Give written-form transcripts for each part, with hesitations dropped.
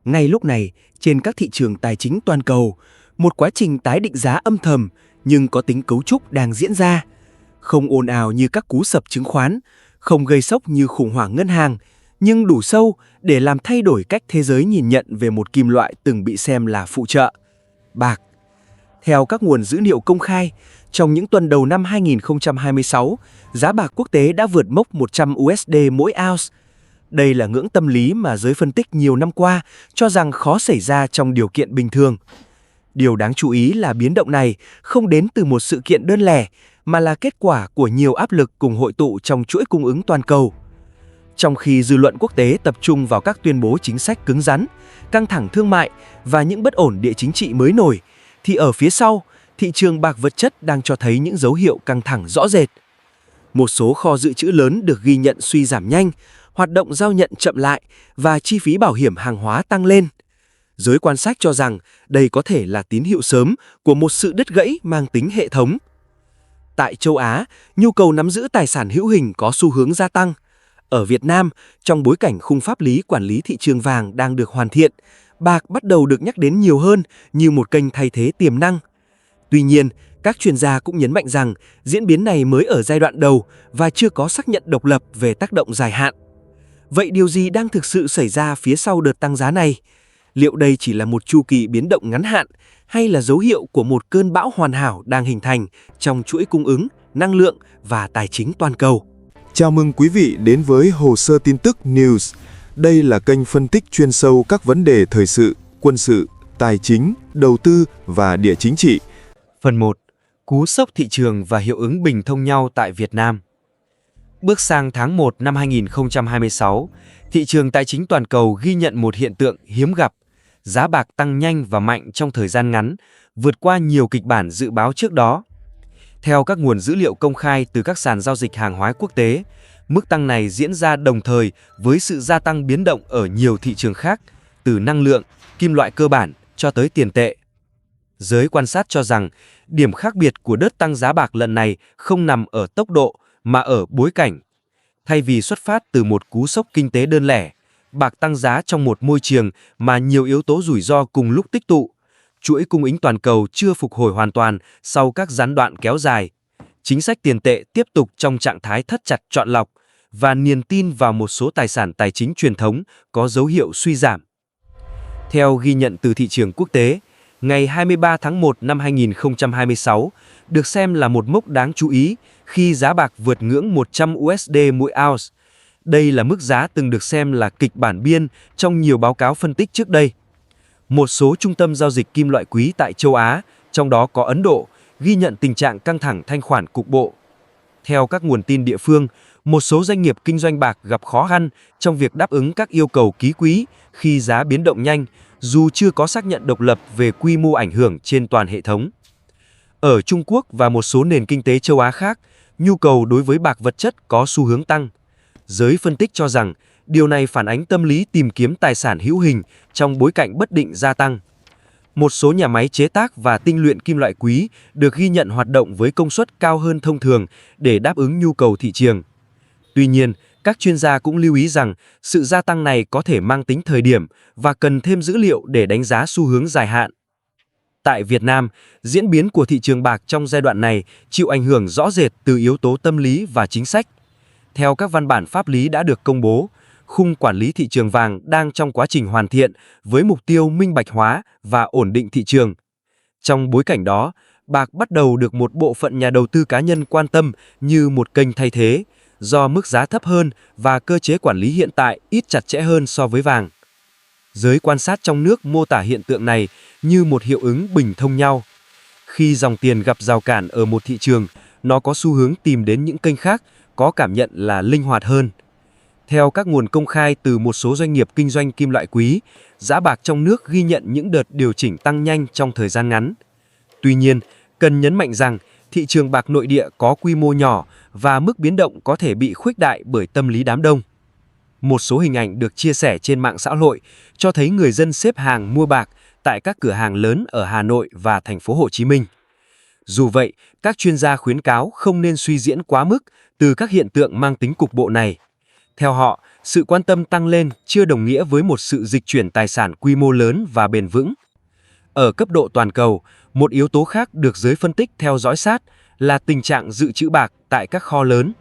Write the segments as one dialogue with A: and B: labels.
A: Ngay lúc này, trên các thị trường tài chính toàn cầu, một quá trình tái định giá âm thầm nhưng có tính cấu trúc đang diễn ra. Không ồn ào như các cú sập chứng khoán, không gây sốc như khủng hoảng ngân hàng, nhưng đủ sâu để làm thay đổi cách thế giới nhìn nhận về một kim loại từng bị xem là phụ trợ: bạc. Theo các nguồn dữ liệu công khai, trong những tuần đầu năm 2026, giá bạc quốc tế đã vượt mốc 100 USD mỗi ounce. Đây là ngưỡng tâm lý mà giới phân tích nhiều năm qua cho rằng khó xảy ra trong điều kiện bình thường. Điều đáng chú ý là biến động này không đến từ một sự kiện đơn lẻ, mà là kết quả của nhiều áp lực cùng hội tụ trong chuỗi cung ứng toàn cầu. Trong khi dư luận quốc tế tập trung vào các tuyên bố chính sách cứng rắn, căng thẳng thương mại và những bất ổn địa chính trị mới nổi, thì ở phía sau, thị trường bạc vật chất đang cho thấy những dấu hiệu căng thẳng rõ rệt. Một số kho dự trữ lớn được ghi nhận suy giảm nhanh, hoạt động giao nhận chậm lại và chi phí bảo hiểm hàng hóa tăng lên. Giới quan sát cho rằng đây có thể là tín hiệu sớm của một sự đứt gãy mang tính hệ thống. Tại châu Á, nhu cầu nắm giữ tài sản hữu hình có xu hướng gia tăng. Ở Việt Nam, trong bối cảnh khung pháp lý quản lý thị trường vàng đang được hoàn thiện, bạc bắt đầu được nhắc đến nhiều hơn như một kênh thay thế tiềm năng. Tuy nhiên, các chuyên gia cũng nhấn mạnh rằng diễn biến này mới ở giai đoạn đầu và chưa có xác nhận độc lập về tác động dài hạn. Vậy điều gì đang thực sự xảy ra phía sau đợt tăng giá này? Liệu đây chỉ là một chu kỳ biến động ngắn hạn hay là dấu hiệu của một cơn bão hoàn hảo đang hình thành trong chuỗi cung ứng, năng lượng và tài chính toàn cầu?
B: Chào mừng quý vị đến với Hồ sơ tin tức News. Đây là kênh phân tích chuyên sâu các vấn đề thời sự, quân sự, tài chính, đầu tư và địa chính trị.
A: Phần 1. Cú sốc thị trường và hiệu ứng bình thông nhau tại Việt Nam. Bước sang tháng 1 năm 2026, thị trường tài chính toàn cầu ghi nhận một hiện tượng hiếm gặp. Giá bạc tăng nhanh và mạnh trong thời gian ngắn, vượt qua nhiều kịch bản dự báo trước đó. Theo các nguồn dữ liệu công khai từ các sàn giao dịch hàng hóa quốc tế, mức tăng này diễn ra đồng thời với sự gia tăng biến động ở nhiều thị trường khác, từ năng lượng, kim loại cơ bản cho tới tiền tệ. Giới quan sát cho rằng, điểm khác biệt của đợt tăng giá bạc lần này không nằm ở tốc độ mà ở bối cảnh. Thay vì xuất phát từ một cú sốc kinh tế đơn lẻ, bạc tăng giá trong một môi trường mà nhiều yếu tố rủi ro cùng lúc tích tụ. Chuỗi cung ứng toàn cầu chưa phục hồi hoàn toàn sau các gián đoạn kéo dài. Chính sách tiền tệ tiếp tục trong trạng thái thắt chặt chọn lọc và niềm tin vào một số tài sản tài chính truyền thống có dấu hiệu suy giảm. Theo ghi nhận từ thị trường quốc tế, ngày 23 tháng 1 năm 2026 được xem là một mốc đáng chú ý khi giá bạc vượt ngưỡng 100 USD mỗi ounce. Đây là mức giá từng được xem là kịch bản biên trong nhiều báo cáo phân tích trước đây. Một số trung tâm giao dịch kim loại quý tại châu Á, trong đó có Ấn Độ, ghi nhận tình trạng căng thẳng thanh khoản cục bộ. Theo các nguồn tin địa phương, một số doanh nghiệp kinh doanh bạc gặp khó khăn trong việc đáp ứng các yêu cầu ký quỹ khi giá biến động nhanh, dù chưa có xác nhận độc lập về quy mô ảnh hưởng trên toàn hệ thống. Ở Trung Quốc và một số nền kinh tế châu Á khác, nhu cầu đối với bạc vật chất có xu hướng tăng. Giới phân tích cho rằng, điều này phản ánh tâm lý tìm kiếm tài sản hữu hình trong bối cảnh bất định gia tăng. Một số nhà máy chế tác và tinh luyện kim loại quý được ghi nhận hoạt động với công suất cao hơn thông thường để đáp ứng nhu cầu thị trường. Tuy nhiên, các chuyên gia cũng lưu ý rằng sự gia tăng này có thể mang tính thời điểm và cần thêm dữ liệu để đánh giá xu hướng dài hạn. Tại Việt Nam, diễn biến của thị trường bạc trong giai đoạn này chịu ảnh hưởng rõ rệt từ yếu tố tâm lý và chính sách. Theo các văn bản pháp lý đã được công bố, khung quản lý thị trường vàng đang trong quá trình hoàn thiện với mục tiêu minh bạch hóa và ổn định thị trường. Trong bối cảnh đó, bạc bắt đầu được một bộ phận nhà đầu tư cá nhân quan tâm như một kênh thay thế, do mức giá thấp hơn và cơ chế quản lý hiện tại ít chặt chẽ hơn so với vàng. Giới quan sát trong nước mô tả hiện tượng này như một hiệu ứng bình thông nhau. Khi dòng tiền gặp rào cản ở một thị trường, nó có xu hướng tìm đến những kênh khác có cảm nhận là linh hoạt hơn. Theo các nguồn công khai từ một số doanh nghiệp kinh doanh kim loại quý, giá bạc trong nước ghi nhận những đợt điều chỉnh tăng nhanh trong thời gian ngắn. Tuy nhiên, cần nhấn mạnh rằng thị trường bạc nội địa có quy mô nhỏ và mức biến động có thể bị khuếch đại bởi tâm lý đám đông. Một số hình ảnh được chia sẻ trên mạng xã hội cho thấy người dân xếp hàng mua bạc tại các cửa hàng lớn ở Hà Nội và thành phố Hồ Chí Minh. Dù vậy, các chuyên gia khuyến cáo không nên suy diễn quá mức từ các hiện tượng mang tính cục bộ này. Theo họ, sự quan tâm tăng lên chưa đồng nghĩa với một sự dịch chuyển tài sản quy mô lớn và bền vững. Ở cấp độ toàn cầu, một yếu tố khác được giới phân tích theo dõi sát là tình trạng dự trữ bạc tại các kho lớn.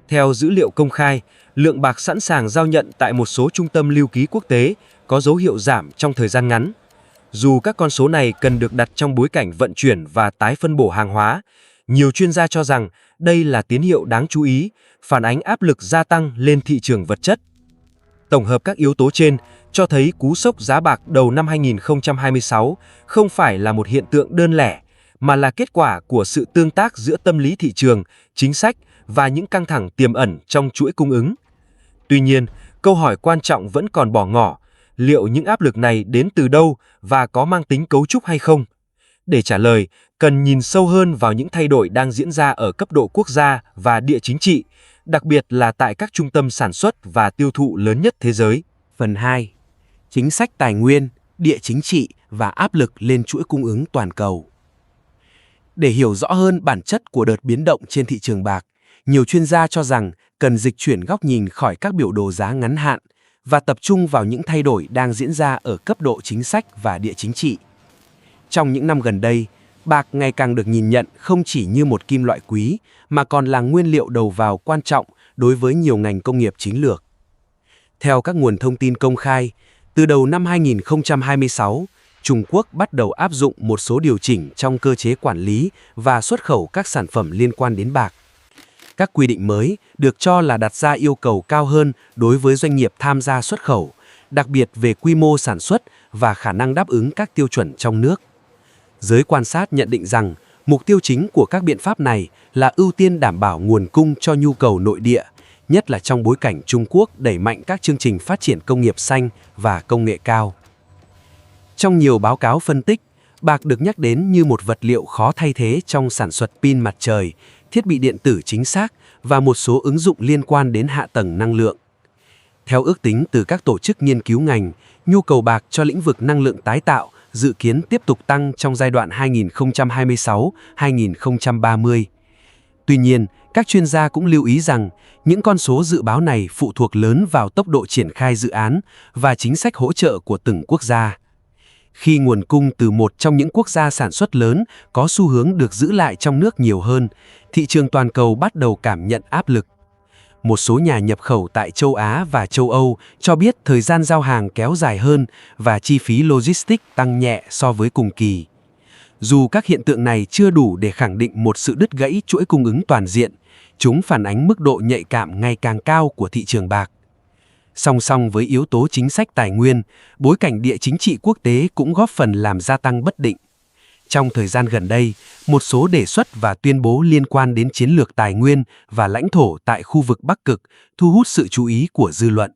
A: Theo dữ liệu công khai, lượng bạc sẵn sàng giao nhận tại một số trung tâm lưu ký quốc tế có dấu hiệu giảm trong thời gian ngắn. Dù các con số này cần được đặt trong bối cảnh vận chuyển và tái phân bổ hàng hóa, nhiều chuyên gia cho rằng đây là tín hiệu đáng chú ý, phản ánh áp lực gia tăng lên thị trường vật chất. Tổng hợp các yếu tố trên cho thấy cú sốc giá bạc đầu năm 2026 không phải là một hiện tượng đơn lẻ, mà là kết quả của sự tương tác giữa tâm lý thị trường, chính sách và những căng thẳng tiềm ẩn trong chuỗi cung ứng. Tuy nhiên, câu hỏi quan trọng vẫn còn bỏ ngỏ, liệu những áp lực này đến từ đâu và có mang tính cấu trúc hay không? Để trả lời, cần nhìn sâu hơn vào những thay đổi đang diễn ra ở cấp độ quốc gia và địa chính trị, đặc biệt là tại các trung tâm sản xuất và tiêu thụ lớn nhất thế giới.
C: Phần 2. Chính sách tài nguyên, địa chính trị và áp lực lên chuỗi cung ứng toàn cầu. Để hiểu rõ hơn bản chất của đợt biến động trên thị trường bạc, nhiều chuyên gia cho rằng cần dịch chuyển góc nhìn khỏi các biểu đồ giá ngắn hạn và tập trung vào những thay đổi đang diễn ra ở cấp độ chính sách và địa chính trị. Trong những năm gần đây, bạc ngày càng được nhìn nhận không chỉ như một kim loại quý mà còn là nguyên liệu đầu vào quan trọng đối với nhiều ngành công nghiệp chiến lược. Theo các nguồn thông tin công khai, từ đầu năm 2026, Trung Quốc bắt đầu áp dụng một số điều chỉnh trong cơ chế quản lý và xuất khẩu các sản phẩm liên quan đến bạc. Các quy định mới được cho là đặt ra yêu cầu cao hơn đối với doanh nghiệp tham gia xuất khẩu, đặc biệt về quy mô sản xuất và khả năng đáp ứng các tiêu chuẩn trong nước. Giới quan sát nhận định rằng, mục tiêu chính của các biện pháp này là ưu tiên đảm bảo nguồn cung cho nhu cầu nội địa, nhất là trong bối cảnh Trung Quốc đẩy mạnh các chương trình phát triển công nghiệp xanh và công nghệ cao. Trong nhiều báo cáo phân tích, bạc được nhắc đến như một vật liệu khó thay thế trong sản xuất pin mặt trời, thiết bị điện tử chính xác và một số ứng dụng liên quan đến hạ tầng năng lượng. Theo ước tính từ các tổ chức nghiên cứu ngành, nhu cầu bạc cho lĩnh vực năng lượng tái tạo dự kiến tiếp tục tăng trong giai đoạn 2026-2030. Tuy nhiên, các chuyên gia cũng lưu ý rằng những con số dự báo này phụ thuộc lớn vào tốc độ triển khai dự án và chính sách hỗ trợ của từng quốc gia. Khi nguồn cung từ một trong những quốc gia sản xuất lớn có xu hướng được giữ lại trong nước nhiều hơn, thị trường toàn cầu bắt đầu cảm nhận áp lực. Một số nhà nhập khẩu tại châu Á và châu Âu cho biết thời gian giao hàng kéo dài hơn và chi phí logistics tăng nhẹ so với cùng kỳ. Dù các hiện tượng này chưa đủ để khẳng định một sự đứt gãy chuỗi cung ứng toàn diện, chúng phản ánh mức độ nhạy cảm ngày càng cao của thị trường bạc. Song song với yếu tố chính sách tài nguyên, bối cảnh địa chính trị quốc tế cũng góp phần làm gia tăng bất định. Trong thời gian gần đây, một số đề xuất và tuyên bố liên quan đến chiến lược tài nguyên và lãnh thổ tại khu vực Bắc Cực thu hút sự chú ý của dư luận.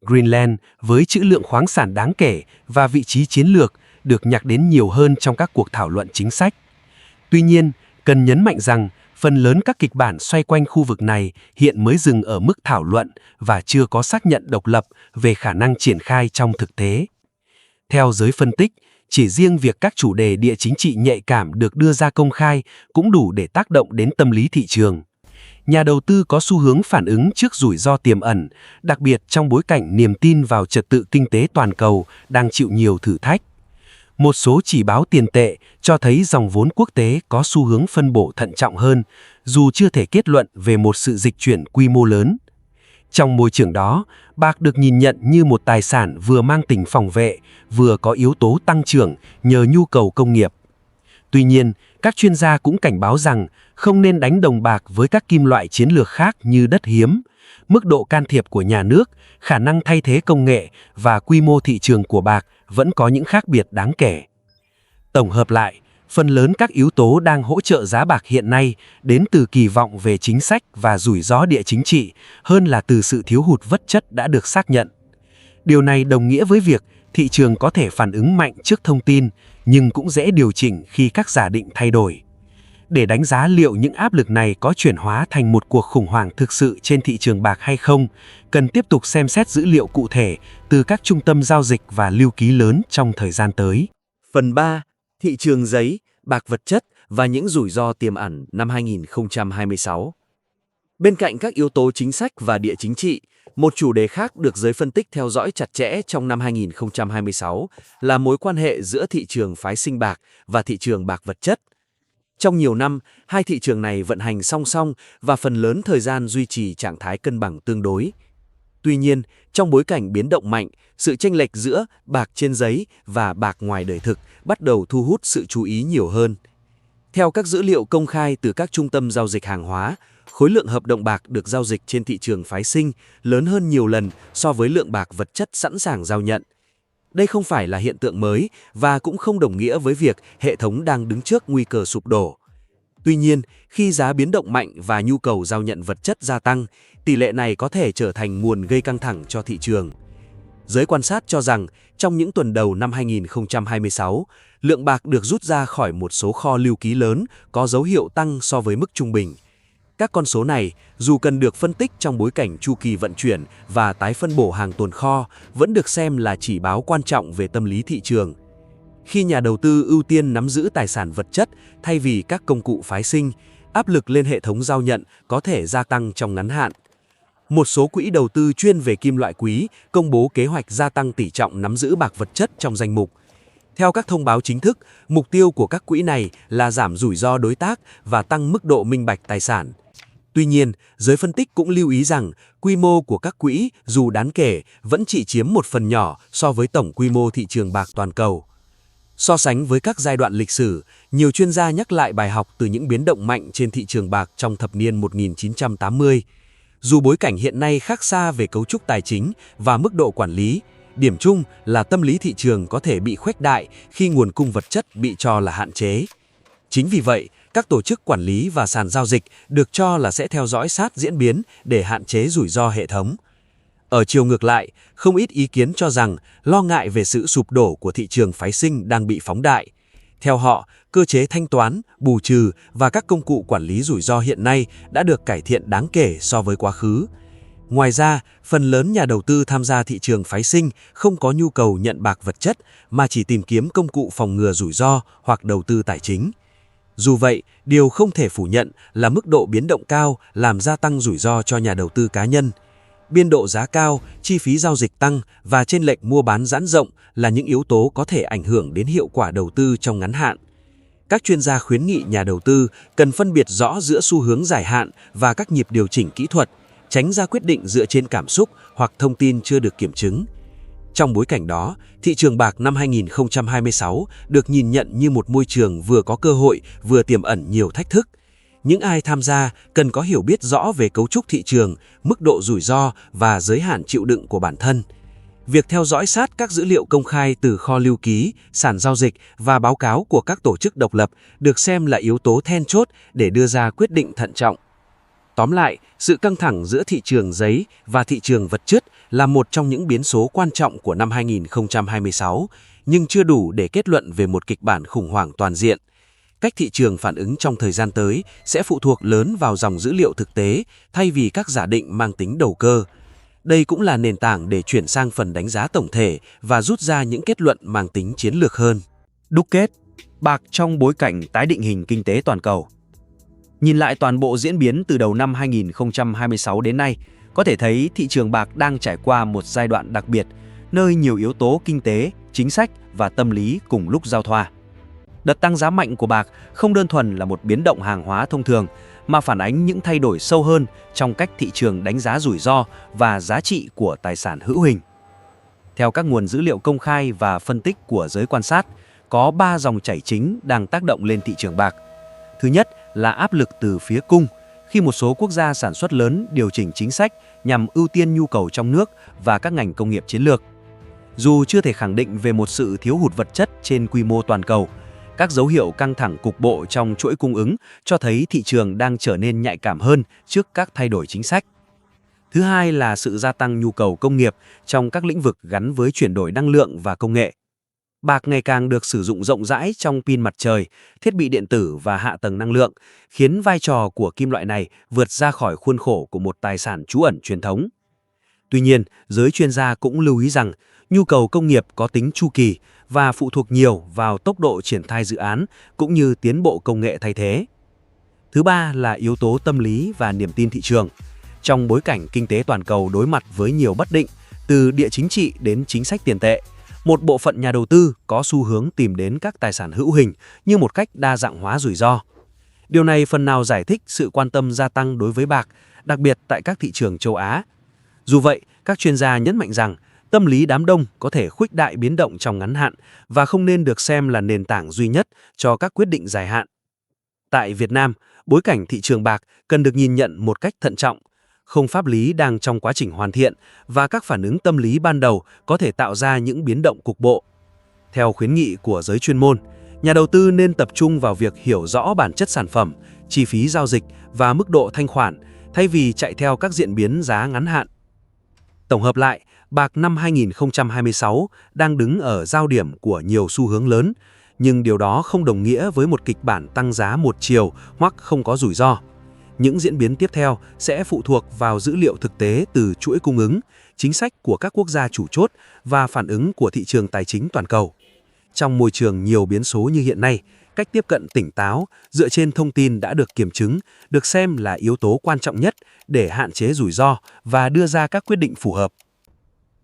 C: Greenland, với trữ lượng khoáng sản đáng kể và vị trí chiến lược, được nhắc đến nhiều hơn trong các cuộc thảo luận chính sách. Tuy nhiên, cần nhấn mạnh rằng, phần lớn các kịch bản xoay quanh khu vực này hiện mới dừng ở mức thảo luận và chưa có xác nhận độc lập về khả năng triển khai trong thực tế. Theo giới phân tích, chỉ riêng việc các chủ đề địa chính trị nhạy cảm được đưa ra công khai cũng đủ để tác động đến tâm lý thị trường. Nhà đầu tư có xu hướng phản ứng trước rủi ro tiềm ẩn, đặc biệt trong bối cảnh niềm tin vào trật tự kinh tế toàn cầu đang chịu nhiều thử thách. Một số chỉ báo tiền tệ cho thấy dòng vốn quốc tế có xu hướng phân bổ thận trọng hơn, dù chưa thể kết luận về một sự dịch chuyển quy mô lớn. Trong môi trường đó, bạc được nhìn nhận như một tài sản vừa mang tính phòng vệ, vừa có yếu tố tăng trưởng nhờ nhu cầu công nghiệp. Tuy nhiên, các chuyên gia cũng cảnh báo rằng không nên đánh đồng bạc với các kim loại chiến lược khác như đất hiếm. Mức độ can thiệp của nhà nước, khả năng thay thế công nghệ và quy mô thị trường của bạc vẫn có những khác biệt đáng kể. Tổng hợp lại, phần lớn các yếu tố đang hỗ trợ giá bạc hiện nay đến từ kỳ vọng về chính sách và rủi ro địa chính trị hơn là từ sự thiếu hụt vật chất đã được xác nhận. Điều này đồng nghĩa với việc thị trường có thể phản ứng mạnh trước thông tin, nhưng cũng dễ điều chỉnh khi các giả định thay đổi. Để đánh giá liệu những áp lực này có chuyển hóa thành một cuộc khủng hoảng thực sự trên thị trường bạc hay không, cần tiếp tục xem xét dữ liệu cụ thể từ các trung tâm giao dịch và lưu ký lớn trong thời gian tới.
D: Phần 3. Thị trường giấy, bạc vật chất và những rủi ro tiềm ẩn năm 2026. Bên cạnh các yếu tố chính sách và địa chính trị, một chủ đề khác được giới phân tích theo dõi chặt chẽ trong năm 2026 là mối quan hệ giữa thị trường phái sinh bạc và thị trường bạc vật chất. Trong nhiều năm, hai thị trường này vận hành song song và phần lớn thời gian duy trì trạng thái cân bằng tương đối. Tuy nhiên, trong bối cảnh biến động mạnh, sự chênh lệch giữa bạc trên giấy và bạc ngoài đời thực bắt đầu thu hút sự chú ý nhiều hơn. Theo các dữ liệu công khai từ các trung tâm giao dịch hàng hóa, khối lượng hợp đồng bạc được giao dịch trên thị trường phái sinh lớn hơn nhiều lần so với lượng bạc vật chất sẵn sàng giao nhận. Đây không phải là hiện tượng mới và cũng không đồng nghĩa với việc hệ thống đang đứng trước nguy cơ sụp đổ. Tuy nhiên, khi giá biến động mạnh và nhu cầu giao nhận vật chất gia tăng, tỷ lệ này có thể trở thành nguồn gây căng thẳng cho thị trường. Giới quan sát cho rằng, trong những tuần đầu năm 2026, lượng bạc được rút ra khỏi một số kho lưu ký lớn có dấu hiệu tăng so với mức trung bình. Các con số này, dù cần được phân tích trong bối cảnh chu kỳ vận chuyển và tái phân bổ hàng tồn kho, vẫn được xem là chỉ báo quan trọng về tâm lý thị trường. Khi nhà đầu tư ưu tiên nắm giữ tài sản vật chất thay vì các công cụ phái sinh, áp lực lên hệ thống giao nhận có thể gia tăng trong ngắn hạn. Một số quỹ đầu tư chuyên về kim loại quý công bố kế hoạch gia tăng tỷ trọng nắm giữ bạc vật chất trong danh mục. Theo các thông báo chính thức, mục tiêu của các quỹ này là giảm rủi ro đối tác và tăng mức độ minh bạch tài sản. Tuy nhiên, giới phân tích cũng lưu ý rằng quy mô của các quỹ, dù đáng kể, vẫn chỉ chiếm một phần nhỏ so với tổng quy mô thị trường bạc toàn cầu. So sánh với các giai đoạn lịch sử, nhiều chuyên gia nhắc lại bài học từ những biến động mạnh trên thị trường bạc trong thập niên 1980. Dù bối cảnh hiện nay khác xa về cấu trúc tài chính và mức độ quản lý, điểm chung là tâm lý thị trường có thể bị khuếch đại khi nguồn cung vật chất bị cho là hạn chế. Chính vì vậy, các tổ chức quản lý và sàn giao dịch được cho là sẽ theo dõi sát diễn biến để hạn chế rủi ro hệ thống. Ở chiều ngược lại, không ít ý kiến cho rằng lo ngại về sự sụp đổ của thị trường phái sinh đang bị phóng đại. Theo họ, cơ chế thanh toán, bù trừ và các công cụ quản lý rủi ro hiện nay đã được cải thiện đáng kể so với quá khứ. Ngoài ra, phần lớn nhà đầu tư tham gia thị trường phái sinh không có nhu cầu nhận bạc vật chất mà chỉ tìm kiếm công cụ phòng ngừa rủi ro hoặc đầu tư tài chính. Dù vậy, điều không thể phủ nhận là mức độ biến động cao làm gia tăng rủi ro cho nhà đầu tư cá nhân. Biên độ giá cao, chi phí giao dịch tăng và chênh lệch mua bán giãn rộng là những yếu tố có thể ảnh hưởng đến hiệu quả đầu tư trong ngắn hạn. Các chuyên gia khuyến nghị nhà đầu tư cần phân biệt rõ giữa xu hướng dài hạn và các nhịp điều chỉnh kỹ thuật, tránh ra quyết định dựa trên cảm xúc hoặc thông tin chưa được kiểm chứng. Trong bối cảnh đó, thị trường bạc năm 2026 được nhìn nhận như một môi trường vừa có cơ hội vừa tiềm ẩn nhiều thách thức. Những ai tham gia cần có hiểu biết rõ về cấu trúc thị trường, mức độ rủi ro và giới hạn chịu đựng của bản thân. Việc theo dõi sát các dữ liệu công khai từ kho lưu ký, sàn giao dịch và báo cáo của các tổ chức độc lập được xem là yếu tố then chốt để đưa ra quyết định thận trọng. Tóm lại, sự căng thẳng giữa thị trường giấy và thị trường vật chất là một trong những biến số quan trọng của năm 2026, nhưng chưa đủ để kết luận về một kịch bản khủng hoảng toàn diện. Cách thị trường phản ứng trong thời gian tới sẽ phụ thuộc lớn vào dòng dữ liệu thực tế thay vì các giả định mang tính đầu cơ. Đây cũng là nền tảng để chuyển sang phần đánh giá tổng thể và rút ra những kết luận mang tính chiến lược hơn.
A: Đúc kết, bạc trong bối cảnh tái định hình kinh tế toàn cầu. Nhìn lại toàn bộ diễn biến từ đầu năm 2026 đến nay, có thể thấy thị trường bạc đang trải qua một giai đoạn đặc biệt, nơi nhiều yếu tố kinh tế, chính sách và tâm lý cùng lúc giao thoa. Đợt tăng giá mạnh của bạc không đơn thuần là một biến động hàng hóa thông thường, mà phản ánh những thay đổi sâu hơn trong cách thị trường đánh giá rủi ro và giá trị của tài sản hữu hình. Theo các nguồn dữ liệu công khai và phân tích của giới quan sát, có 3 dòng chảy chính đang tác động lên thị trường bạc. Thứ nhất là áp lực từ phía cung, khi một số quốc gia sản xuất lớn điều chỉnh chính sách nhằm ưu tiên nhu cầu trong nước và các ngành công nghiệp chiến lược. Dù chưa thể khẳng định về một sự thiếu hụt vật chất trên quy mô toàn cầu, các dấu hiệu căng thẳng cục bộ trong chuỗi cung ứng cho thấy thị trường đang trở nên nhạy cảm hơn trước các thay đổi chính sách. Thứ hai là sự gia tăng nhu cầu công nghiệp trong các lĩnh vực gắn với chuyển đổi năng lượng và công nghệ. Bạc ngày càng được sử dụng rộng rãi trong pin mặt trời, thiết bị điện tử và hạ tầng năng lượng, khiến vai trò của kim loại này vượt ra khỏi khuôn khổ của một tài sản trú ẩn truyền thống. Tuy nhiên, giới chuyên gia cũng lưu ý rằng nhu cầu công nghiệp có tính chu kỳ và phụ thuộc nhiều vào tốc độ triển khai dự án cũng như tiến bộ công nghệ thay thế.
C: Thứ ba là yếu tố tâm lý và niềm tin thị trường. Trong bối cảnh kinh tế toàn cầu đối mặt với nhiều bất định, từ địa chính trị đến chính sách tiền tệ, một bộ phận nhà đầu tư có xu hướng tìm đến các tài sản hữu hình như một cách đa dạng hóa rủi ro. Điều này phần nào giải thích sự quan tâm gia tăng đối với bạc, đặc biệt tại các thị trường châu Á. Dù vậy, các chuyên gia nhấn mạnh rằng tâm lý đám đông có thể khuếch đại biến động trong ngắn hạn và không nên được xem là nền tảng duy nhất cho các quyết định dài hạn. Tại Việt Nam, bối cảnh thị trường bạc cần được nhìn nhận một cách thận trọng. Khung pháp lý đang trong quá trình hoàn thiện và các phản ứng tâm lý ban đầu có thể tạo ra những biến động cục bộ. Theo khuyến nghị của giới chuyên môn, nhà đầu tư nên tập trung vào việc hiểu rõ bản chất sản phẩm, chi phí giao dịch và mức độ thanh khoản thay vì chạy theo các diễn biến giá ngắn hạn. Tổng hợp lại, bạc năm 2026 đang đứng ở giao điểm của nhiều xu hướng lớn, nhưng điều đó không đồng nghĩa với một kịch bản tăng giá một chiều hoặc không có rủi ro. Những diễn biến tiếp theo sẽ phụ thuộc vào dữ liệu thực tế từ chuỗi cung ứng, chính sách của các quốc gia chủ chốt và phản ứng của thị trường tài chính toàn cầu. Trong môi trường nhiều biến số như hiện nay, cách tiếp cận tỉnh táo dựa trên thông tin đã được kiểm chứng được xem là yếu tố quan trọng nhất để hạn chế rủi ro và đưa ra các quyết định phù hợp.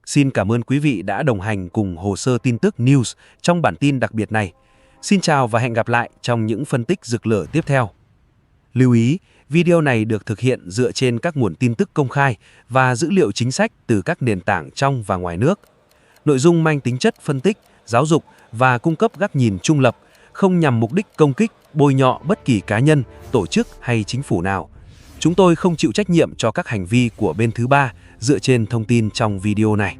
C: Xin cảm ơn quý vị đã đồng hành cùng Hồ sơ tin tức News trong bản tin đặc biệt này. Xin chào và hẹn gặp lại trong những phân tích rực lửa tiếp theo. Lưu ý, video này được thực hiện dựa trên các nguồn tin tức công khai và dữ liệu chính sách từ các nền tảng trong và ngoài nước. Nội dung mang tính chất phân tích, giáo dục và cung cấp góc nhìn trung lập, không nhằm mục đích công kích, bôi nhọ bất kỳ cá nhân, tổ chức hay chính phủ nào. Chúng tôi không chịu trách nhiệm cho các hành vi của bên thứ ba dựa trên thông tin trong video này.